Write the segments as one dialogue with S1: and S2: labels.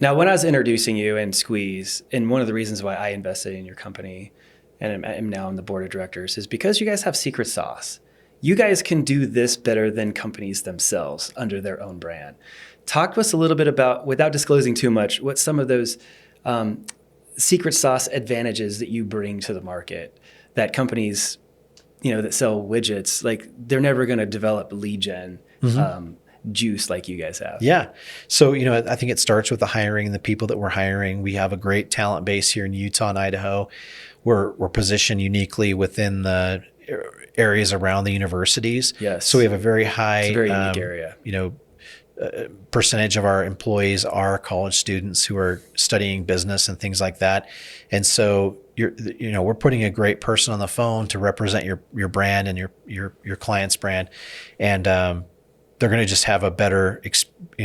S1: Now, when I was introducing you and Squeeze, and one of the reasons why I invested in your company and am now on the board of directors is because you guys have secret sauce. You guys can do this better than companies themselves under their own brand. Talk to us a little bit about, without disclosing too much, what some of those secret sauce advantages that you bring to the market that companies, that sell widgets, like they're never going to develop lead gen juice like you guys have.
S2: Yeah. So, I think it starts with the hiring and the people that we're hiring. We have a great talent base here in Utah and Idaho. We're positioned uniquely within the areas around the universities.
S1: Yes.
S2: So we have a very high,
S1: it's a very unique area.
S2: Percentage of our employees are college students who are studying business and things like that. And so we're putting a great person on the phone to represent your brand and your client's brand. And, they're going to just have a better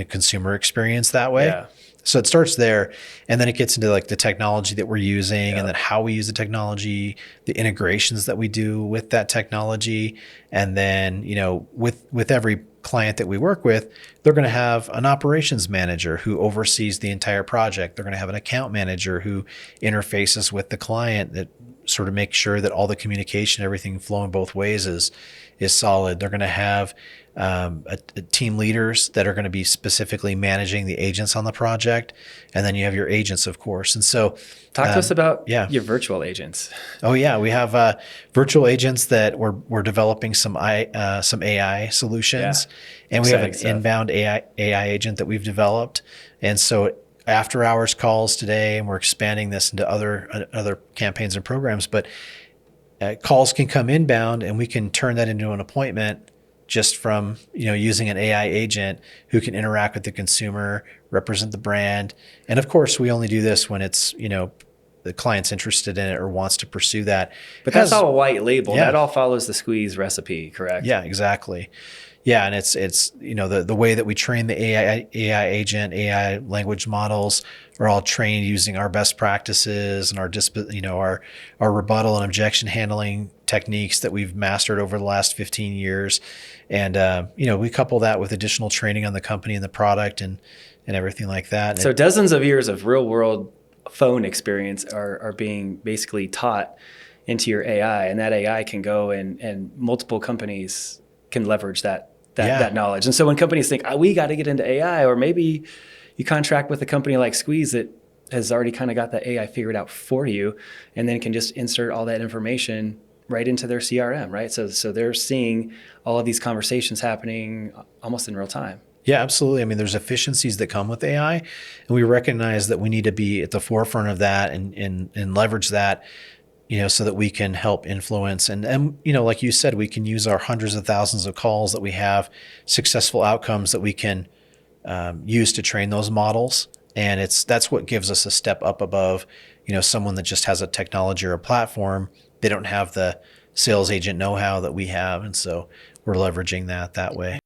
S2: consumer experience that way.
S1: Yeah.
S2: So it starts there, and then it gets into like the technology that we're using, and then how we use the technology, the integrations that we do with that technology, and then with every client that we work with, they're going to have an operations manager who oversees the entire project. They're going to have an account manager who interfaces with the client that sort of makes sure that all the communication, everything flowing both ways is solid. They're going to have a team leaders that are going to be specifically managing the agents on the project. And then you have your agents, of course. And so
S1: talk to us about your virtual agents.
S2: Oh yeah. We have virtual agents that we're developing some AI solutions, and we have an inbound AI agent that we've developed. And so after hours calls today, and we're expanding this into other campaigns and programs, but calls can come inbound, and we can turn that into an appointment just from using an AI agent who can interact with the consumer, represent the brand. And of course, we only do this when it's the client's interested in it or wants to pursue that.
S1: But that's all a white label. That all follows the Squeeze recipe, correct?
S2: Yeah, exactly. Yeah, and it's the way that we train the AI agent, AI language models are all trained using our best practices and our rebuttal and objection handling techniques that we've mastered over the last 15 years. And we couple that with additional training on the company and the product and everything like that.
S1: So dozens of years of real world phone experience are being basically taught into your AI, and that AI can go and multiple companies can leverage that knowledge. And so when companies think, we got to get into AI, or maybe you contract with a company like Squeeze that has already kind of got the AI figured out for you, and then can just insert all that information right into their CRM, right? So they're seeing all of these conversations happening almost in real time.
S2: Yeah, absolutely. I mean, there's efficiencies that come with AI, and we recognize that we need to be at the forefront of that and leverage that, so that we can help influence. And like you said, we can use our hundreds of thousands of calls that we have, successful outcomes that we can use to train those models. And that's what gives us a step up above, someone that just has a technology or a platform. They don't have the sales agent know-how that we have. And so we're leveraging that way.